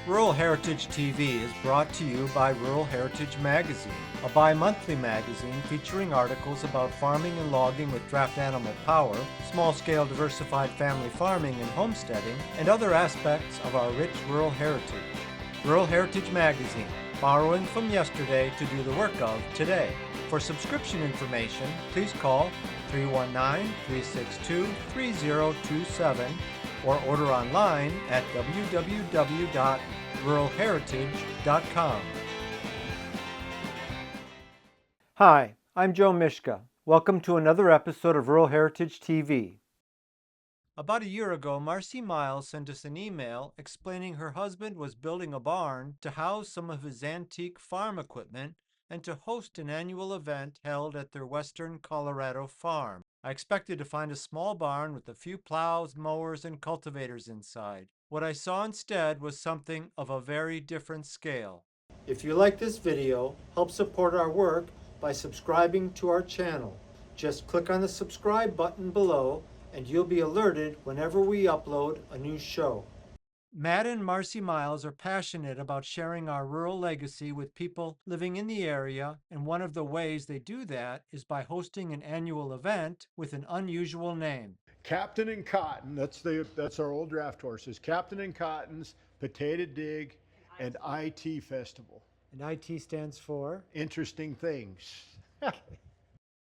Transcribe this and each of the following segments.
Rural Heritage TV is brought to you by Rural Heritage Magazine, a bi-monthly magazine featuring articles about farming and logging with draft animal power, small-scale diversified family farming and homesteading, and other aspects of our rich rural heritage. Rural Heritage Magazine, borrowing from yesterday to do the work of today. For subscription information, please call 319-362-3027 or order online at www.ruralheritage.com. Hi, I'm Joe Mishka. Welcome to another episode of Rural Heritage TV. About a year ago, Marci Miles sent us an email explaining her husband was building a barn to house some of his antique farm equipment and to host an annual event held at their western Colorado farm. I expected to find a small barn with a few plows, mowers, and cultivators inside. What I saw instead was something of a very different scale. If you like this video, help support our work by subscribing to our channel. Just click on the subscribe button below and you'll be alerted whenever we upload a new show. Matt and Marci Miles are passionate about sharing our rural legacy with people living in the area, and one of the ways they do that is by hosting an annual event with an unusual name. Captain and Cotton, that's our old draft horses. Captain and Cotton's Potato Dig and IT Festival. And IT stands for? Interesting things.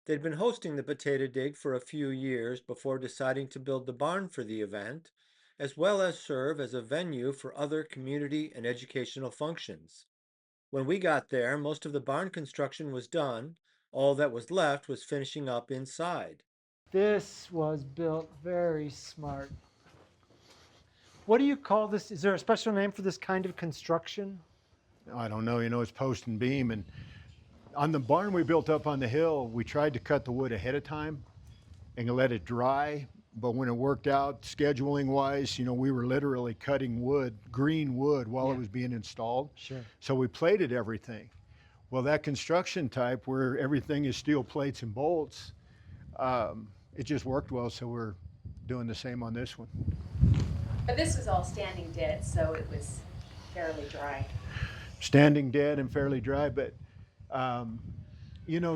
They'd been hosting the Potato Dig for a few years before deciding to build the barn for the event, as well as serve as a venue for other community and educational functions. When we got there, most of the barn construction was done. All that was left was finishing up inside. This was built very smart. What do you call this? Is there a special name for this kind of construction? I don't know, it's post and beam. And on the barn we built up on the hill, we tried to cut the wood ahead of time and let it dry. But when it worked out, scheduling wise, we were literally cutting wood, green wood, while it was being installed. Sure. So we plated everything. Well, that construction type where everything is steel plates and bolts, it just worked well. So we're doing the same on this one. But this was all standing dead, so it was fairly dry. Standing dead and fairly dry, but so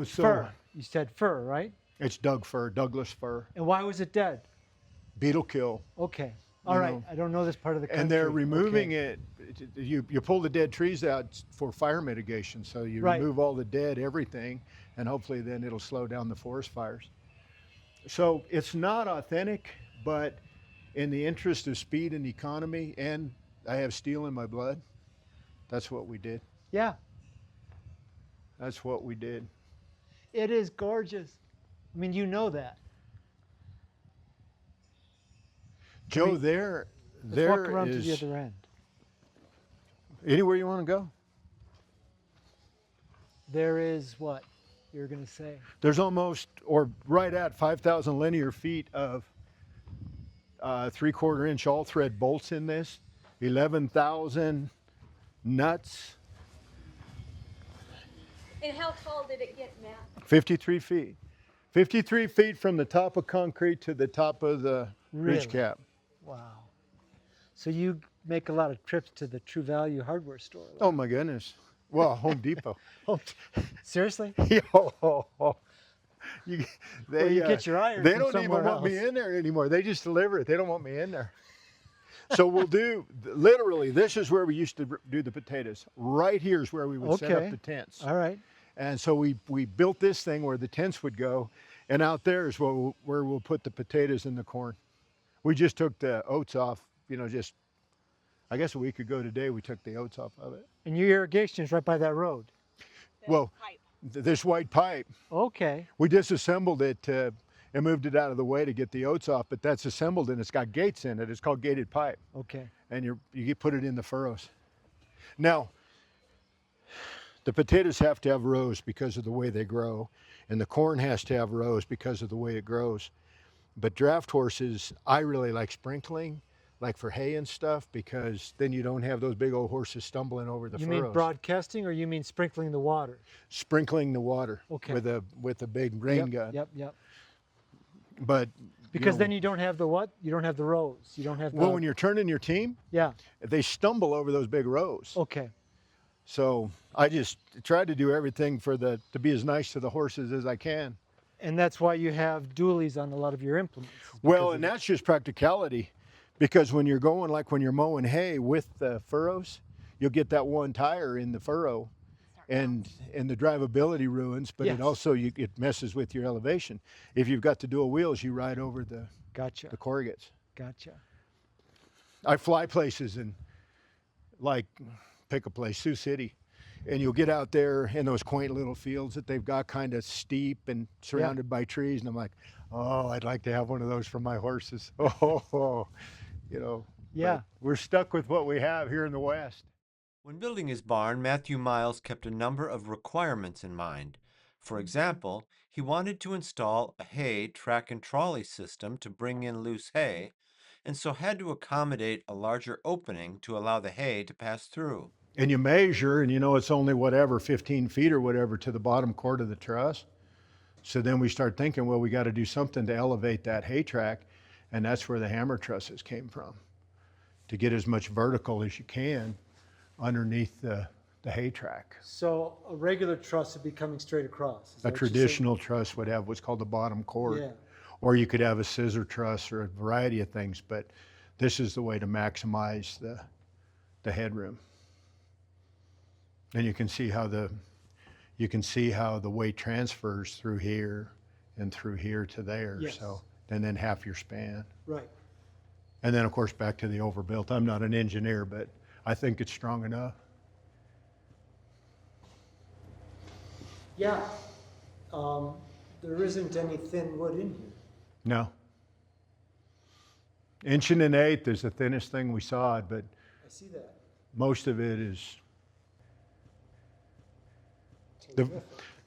Fir. You said fir, right? It's Douglas fir. And why was it dead? Beetle kill. Okay. All right. I don't know this part of the country. And they're removing it. You pull the dead trees out for fire mitigation. So you remove all the dead, everything, and hopefully then it'll slow down the forest fires. So it's not authentic, but in the interest of speed and economy, and I have steel in my blood, that's what we did. Yeah. That's what we did. It is gorgeous. I mean, you know that. Joe, let's walk around to the other end. Anywhere you want to go. There is what you're going to say. There's almost, or right at 5,000 linear feet of 3/4 inch all thread bolts in this, 11,000 nuts. And how tall did it get, Matt? 53 feet. 53 feet from the top of concrete to the top of the ridge cap. Wow. So you make a lot of trips to the True Value hardware store. Oh my goodness. Well, Home Depot. Seriously? They get your iron They from don't even somewhere want me else. in there anymore. They just deliver it. They don't want me in there. So we'll do, literally, this is where we used to do the potatoes. Right here is where we would set up the tents. All right. And so we built this thing where the tents would go, and out there is where we'll put the potatoes and the corn. We just took the oats off, I guess a week ago today we took the oats off of it. And your irrigation is right by that road. Well, this white pipe. Okay. We disassembled it and moved it out of the way to get the oats off, but that's assembled and it's got gates in it. It's called gated pipe. Okay. And you put it in the furrows. Now, the potatoes have to have rows because of the way they grow, and the corn has to have rows because of the way it grows. But draft horses, I really like sprinkling, like for hay and stuff, because then you don't have those big old horses stumbling over the furrows. You mean broadcasting, or you mean sprinkling the water? Sprinkling the water with a big rain gun. Yep. But Because then you don't have the what? You don't have the rows. You don't have the... Well, when you're turning your team, Yeah. they stumble over those big rows. Okay. So I just try to do everything to be as nice to the horses as I can. And that's why you have dualies on a lot of your implements. Well, and that's just practicality, because when you're going, like when you're mowing hay with the furrows, you'll get that one tire in the furrow, and the drivability ruins, but it also it messes with your elevation. If you've got the dual wheels, you ride over the corrugates. Gotcha. I fly places, and like, pick a place, Sioux City, and you'll get out there in those quaint little fields that they've got kind of steep and surrounded by trees, and I'm like, oh, I'd like to have one of those for my horses. Oh, you know. Yeah. We're stuck with what we have here in the West. When building his barn, Matthew Miles kept a number of requirements in mind. For example, he wanted to install a hay track and trolley system to bring in loose hay, and so had to accommodate a larger opening to allow the hay to pass through. And you measure, and you know it's only whatever, 15 feet or whatever to the bottom cord of the truss. So then we start thinking, well, we got to do something to elevate that hay track, and that's where the hammer trusses came from, to get as much vertical as you can underneath the hay track. So a regular truss would be coming straight across. A traditional truss would have what's called the bottom cord. Yeah. Or you could have a scissor truss or a variety of things, but this is the way to maximize the headroom. And you can see how the weight transfers through here and through here to there. Yes. So, and then half your span. Right. And then of course back to the overbuilt. I'm not an engineer, but I think it's strong enough. Yeah. There isn't any thin wood in here. No. 1.1 is the thinnest thing we sawed, but I see that. most of it is.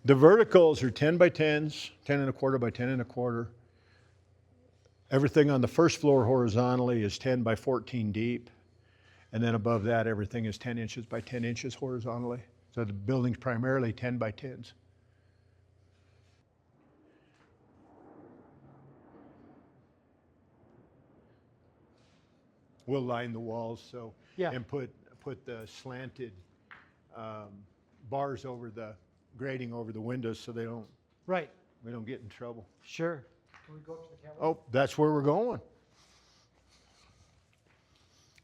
The verticals are 10 by 10s, 10.25 by 10.25. Everything on the first floor horizontally is 10 by 14 deep. And then above that, everything is 10 inches by 10 inches horizontally. So the building's primarily 10 by 10s. We'll line the walls and put the slanted bars over the grating over the windows so we don't get in trouble. Sure. Can we go up to the camera? Oh, that's where we're going.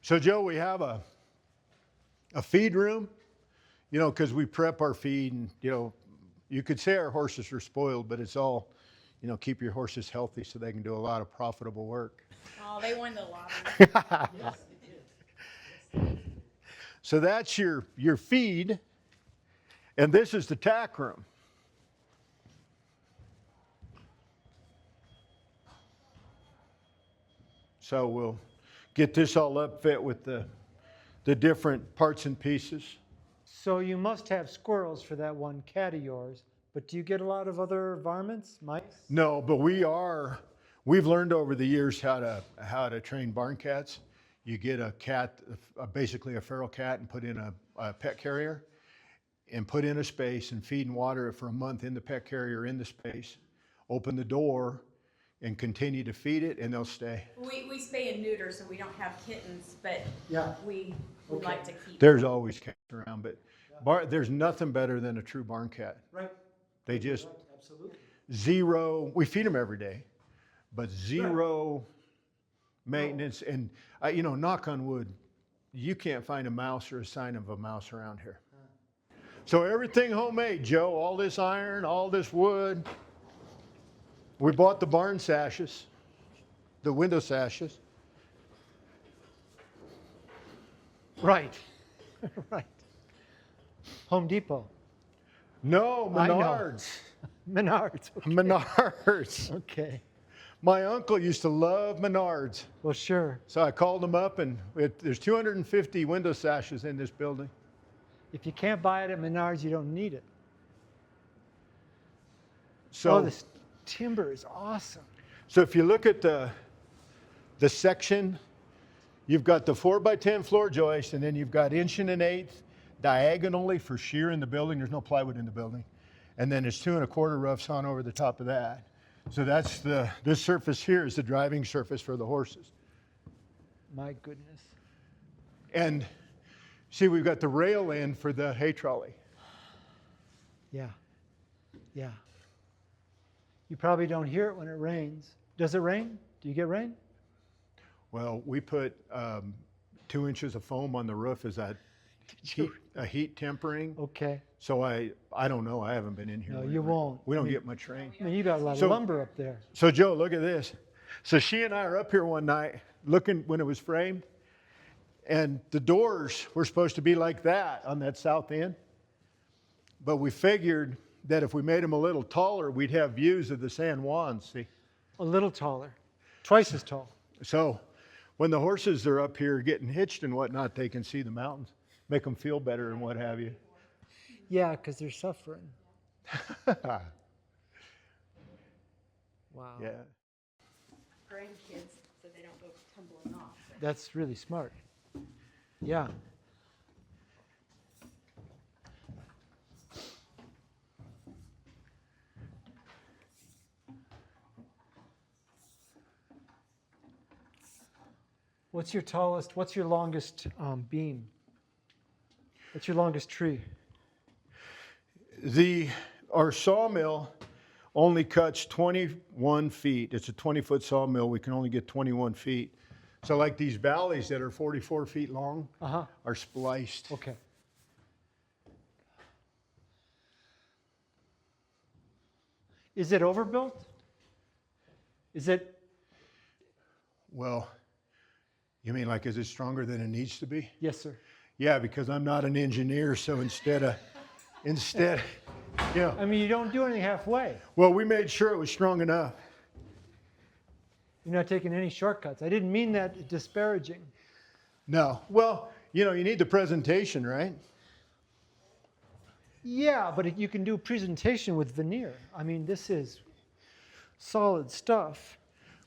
So Joe, we have a feed room, you know, because we prep our feed, and you know, you could say our horses are spoiled, but it's all, you know, keep your horses healthy so they can do a lot of profitable work. Oh, they won the lottery. Yes, it is. So that's your feed, and this is the tack room. So we'll get this all upfit with the different parts and pieces. So you must have squirrels for that one cat of yours, but do you get a lot of other varmints, mice? No, but we've learned over the years how to train barn cats. You get a cat, basically a feral cat, and put in a pet carrier, and put in a space and feed and water it for a month in the pet carrier in the space. Open the door and continue to feed it, and they'll stay. We spay and neuter, so we don't have kittens, but we like to keep. There's always cats around, but there's nothing better than a true barn cat. Right. They just Right. Absolutely. zero. We feed them every day, but zero maintenance. And you know, knock on wood, you can't find a mouse or a sign of a mouse around here. So everything homemade, Joe. All this iron, all this wood. We bought the barn sashes, the window sashes. Right. Right. Home Depot. No, Menards. Menards. Okay. Menards. Okay. My uncle used to love Menards. Well, sure. So I called him up, and there's 250 window sashes in this building. If you can't buy it at Menards, you don't need it. So this timber is awesome. So if you look at the section, you've got the 4x10 floor joist, and then you've got 1.1 diagonally for shear in the building. There's no plywood in the building. And then there's 2.25 roughs on over the top of that. So that's this surface here is the driving surface for the horses. My goodness. And see, we've got the rail in for the hay trolley. Yeah. Yeah. You probably don't hear it when it rains. Does it rain? Do you get rain? Well, we put 2 inches of foam on the roof as a heat tempering. Okay. So I don't know. I haven't been in here. No, you won't. We don't get much rain. I mean, you got a lot of lumber up there. So Joe, look at this. So she and I are up here one night looking when it was framed, and the doors were supposed to be like that on that south end. But we figured that if we made them a little taller, we'd have views of the San Juan, see? A little taller. Twice as tall. So when the horses are up here getting hitched and whatnot, they can see the mountains, make them feel better and what have you. Yeah, because they're suffering. Wow. Yeah. Grandkids, so they don't go tumbling off. That's really smart. Yeah. What's your longest beam? What's your longest tree? Our sawmill only cuts 21 feet. It's a 20-foot sawmill. We can only get 21 feet. So like these valleys that are 44 feet long are spliced. Okay. Is it overbuilt? Is it? Well, you mean like, is it stronger than it needs to be? Yes, sir. Yeah, because I'm not an engineer, so instead, yeah. I mean, you don't do anything halfway. Well, we made sure it was strong enough. You're not taking any shortcuts. I didn't mean that disparaging. No. Well, you need the presentation, right? Yeah, but you can do a presentation with veneer. I mean, this is solid stuff.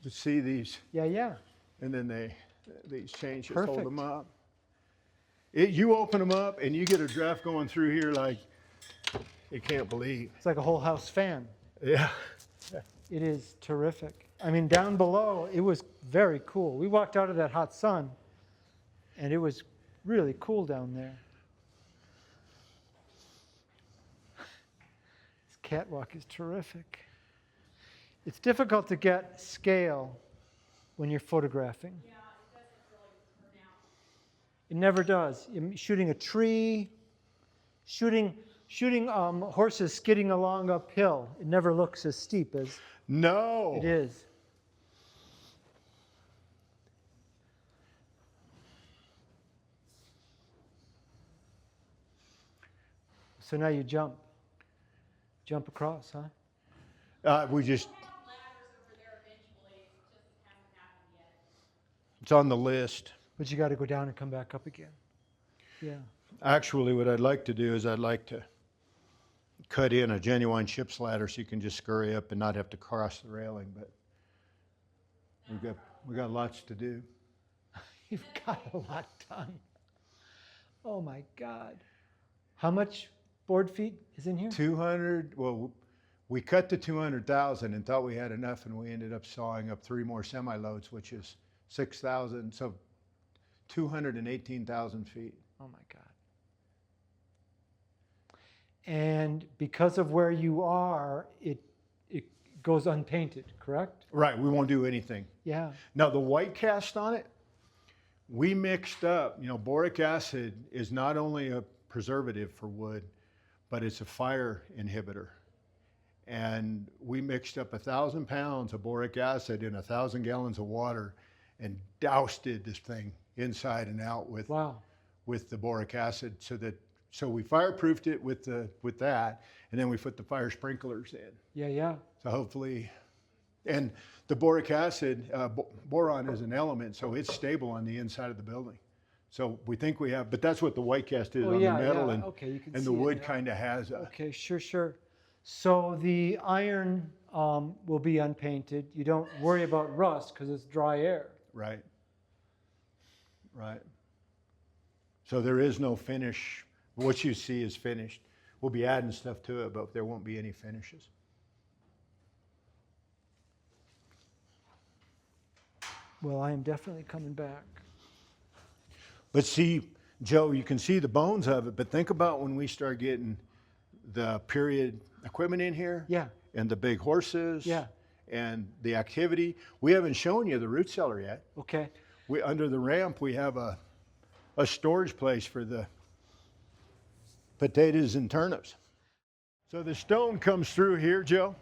But see these, Yeah, yeah. and then these chains just Perfect. hold them up. You open them up, and you get a draft going through here like you can't believe. It's like a whole house fan. Yeah. It is terrific. I mean, down below, it was very cool. We walked out of that hot sun, and it was really cool down there. This catwalk is terrific. It's difficult to get scale when you're photographing. Yeah, it doesn't really turn out. It never does. Shooting a tree, shooting horses skidding along uphill, it never looks as steep as No. it is. So now you jump across, huh? We just, Ladders over there eventually, it just hasn't happened yet. it's on the list. But you got to go down and come back up again. Yeah. Actually, what I'd like to do is I'd like to cut in a genuine ship's ladder so you can just scurry up and not have to cross the railing. But we got lots to do. You've got a lot done. Oh my God. How much board feet is in here? 200. Well, we cut to 200,000 and thought we had enough, and we ended up sawing up 3 more semi-loads, which is 6,000. So 218,000 feet. Oh my God. And because of where you are, it goes unpainted, correct? Right. We won't do anything. Yeah. Now, the white cast on it, we mixed up. Boric acid is not only a preservative for wood, but it's a fire inhibitor. And we mixed up 1,000 pounds of boric acid in 1,000 gallons of water and doused this thing inside and out with the boric acid, so we fireproofed it with that, and then we put the fire sprinklers in. Yeah, yeah. So hopefully, and the boric acid, boron is an element, so it's stable on the inside of the building. So we think we have, but that's what the white cast is on the metal, and okay, you can and see the wood it. kind of has a. Okay, sure. So the iron will be unpainted. You don't worry about rust because it's dry air. Right. So there is no finish. What you see is finished. We'll be adding stuff to it, but there won't be any finishes. Well, I am definitely coming back. But see, Joe, you can see the bones of it, but think about when we start getting the period equipment in here. Yeah. And the big horses. Yeah. And the activity. We haven't shown you the root cellar yet. Okay. Under the ramp, we have a storage place for the potatoes and turnips. So the stone comes through here, Joe,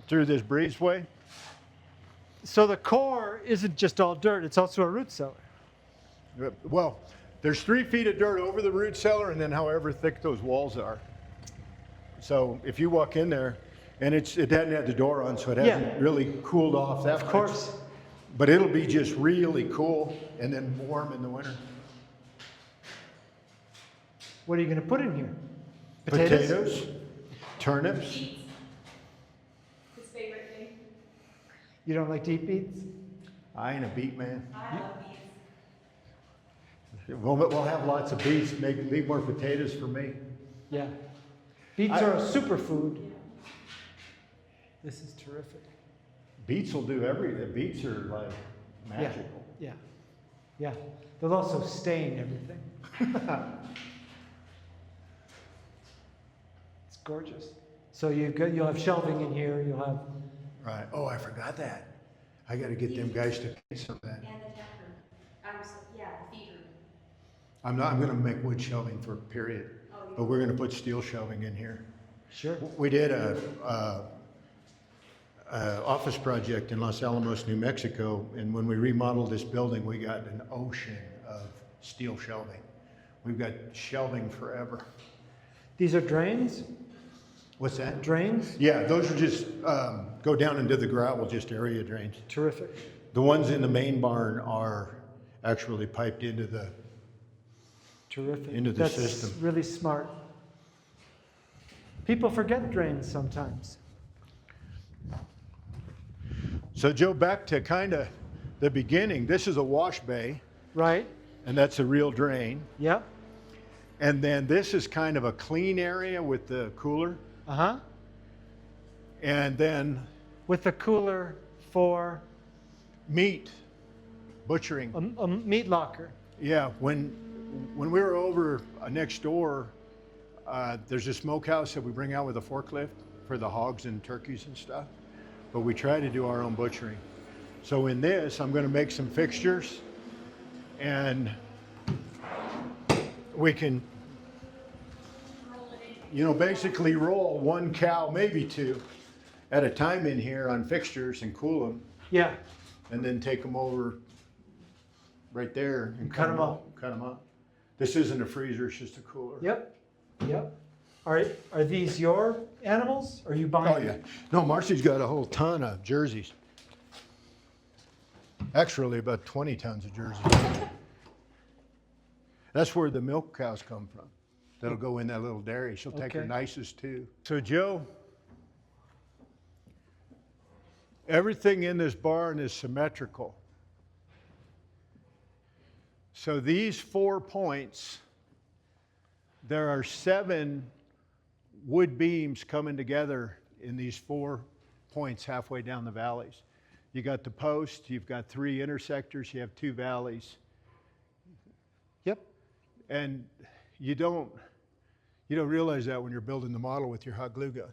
through this breezeway. So the core isn't just all dirt, it's also a root cellar. Well, there's 3 feet of dirt over the root cellar and then however thick those walls are. So if you walk in there, and it hadn't had the door on, so it hasn't really cooled off that much. Of course. But it'll be just really cool and then warm in the winter. What are you going to put in here? Potatoes, turnips. Beets. His favorite thing. You don't like to eat beets? I ain't a beet man. I love beets. We'll have lots of beets. Maybe leave more potatoes for me. Yeah. Beets are a superfood. This is terrific. Beets will do everything. Beets are like magical. Yeah. Yeah. They'll also stain everything. It's gorgeous. So you'll have shelving in here. You'll have. Right. Oh, I forgot that. I got to get them guys to paint some of that. And the tap room. The feed room. I'm going to make wood shelving for period, but we're going to put steel shelving in here. Sure. We did a office project in Los Alamos, New Mexico, and when we remodeled this building, we got an ocean of steel shelving. We've got shelving forever. These are drains? What's that? Drains? Yeah, those are just go down into the gravel, just area drains. Terrific. The ones in the main barn are actually piped into the Terrific. Into the That's system. Really smart. People forget drains sometimes. So Joe, back to kind of the beginning. This is a wash bay, Right? and that's a real drain. Yep. And then this is kind of a clean area with the cooler. Uh-huh. And then With the cooler for meat, butchering. a meat locker. Yeah, when we were over next door, there's a smokehouse that we bring out with a forklift for the hogs and turkeys and stuff. But we try to do our own butchering. So in this, I'm going to make some fixtures, and we can, basically roll 1 cow, maybe 2, at a time in here on fixtures and cool them, Yeah. and then take them over right there and Cut 'em up. Cut them up. This isn't a freezer; it's just a cooler. Yep. Yep. Are these your animals? Or are you buying? Oh yeah. No, Marci's got a whole ton of jerseys. Actually, about 20 tons of jerseys. That's where the milk cows come from. That'll go in that little dairy. She'll take her Okay. nicest too. So Joe, everything in this barn is symmetrical. So these 4 points, there are 7 wood beams coming together in these 4 points halfway down the valleys. You got the post, you've got 3 intersectors, you have 2 valleys. Yep. And you don't realize that when you're building the model with your hot glue gun.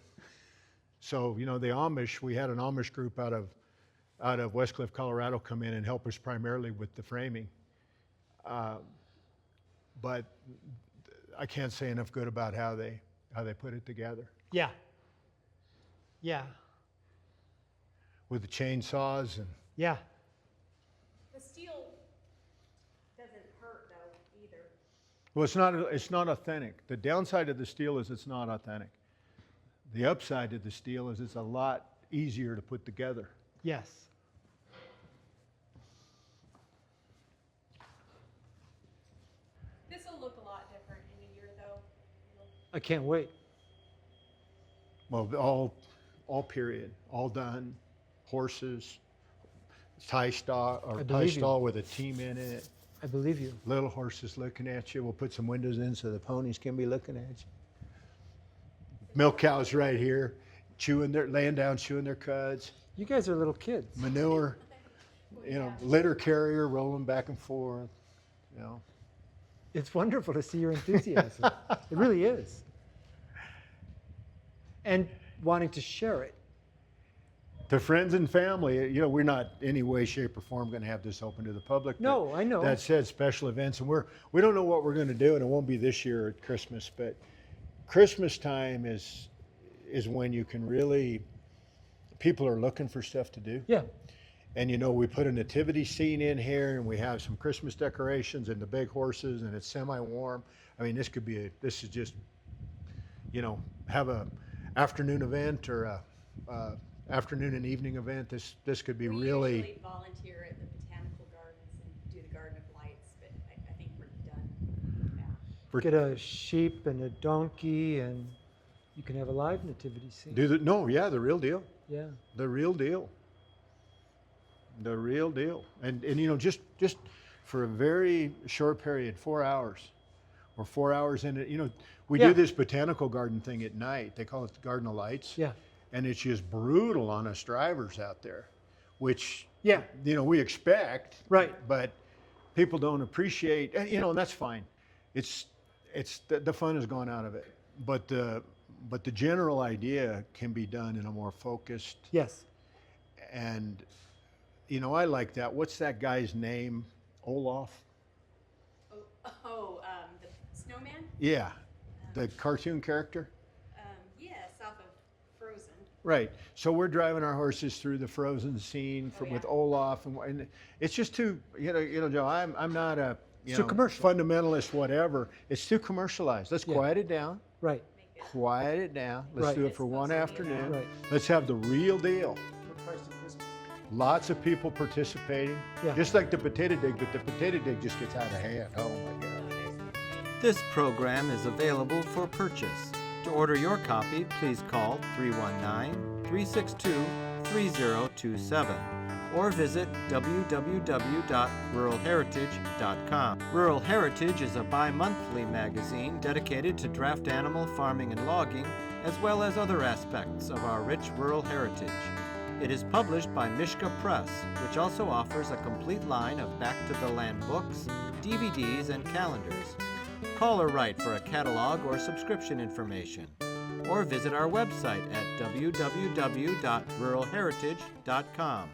So, the Amish, we had an Amish group out of West Cliff, Colorado come in and help us primarily with the framing. But I can't say enough good about how they put it together. Yeah. Yeah. With the chainsaws and Yeah. The steel doesn't hurt though either. well, it's not authentic. The downside of the steel is it's not authentic. The upside of the steel is it's a lot easier to put together. Yes. This will look a lot different in a year though. I can't wait. Well, all period, all done. Horses, tie stall with a team in it. I believe you. Little horses looking at you. We'll put some windows in so the ponies can be looking at you. Milk cows right here, laying down, chewing their cuds. You guys are little kids. Manure. you know, litter carrier rolling back and forth, you know. It's wonderful to see your enthusiasm. It really is. And wanting to share it. To friends and family, you know, we're not any way, shape, or form going to have this open to the public. No, I know. That said, special events, and we don't know what we're going to do, and it won't be this year at Christmas, but Christmas time is when you can really, people are looking for stuff to do. Yeah. And you know, we put a nativity scene in here, and we have some Christmas decorations and the big horses, and it's semi-warm. I mean, this is just, you know, have a afternoon event or a afternoon and evening event. This could be We really. usually volunteer at the botanical gardens and do the Garden of Lights, but I think we're done now. Get a sheep and a donkey, and you can have a live nativity scene. The real deal. Yeah. The real deal. The real deal. And you know, just for a very short period, 4 hours. Or 4 hours in it, you know, we do this botanical garden thing at night. They call it the Garden of Lights. Yeah. And it's just brutal on us drivers out there, which, Yeah. you know, we expect. Right. But people don't appreciate, and, you know, and that's fine. It's the fun has gone out of it. But the general idea can be done in a more focused. Yes. And, you know, I like that. What's that guy's name? Olaf? The snowman? Yeah. The cartoon character? Yes, off of Frozen. Right. So we're driving our horses through the Frozen scene with Olaf, and it's just too, you know, Joe. I'm not a Too commercial. fundamentalist, whatever. It's too commercialized. Let's quiet it down. Right. Quiet it down. Let's Right. do it for one afternoon. Right. Let's have the real deal. Lots of people participating. Yeah. Just like the potato dig, but the potato dig just gets out of hand. Oh my God. This program is available for purchase. To order your copy, please call 319-362-3027 or visit www.ruralheritage.com. Rural Heritage is a bi-monthly magazine dedicated to draft animal farming and logging, as well as other aspects of our rich rural heritage. It is published by Mishka Press, which also offers a complete line of back-to-the-land books, DVDs, and calendars. Call or write for a catalog or subscription information, or visit our website at www.ruralheritage.com.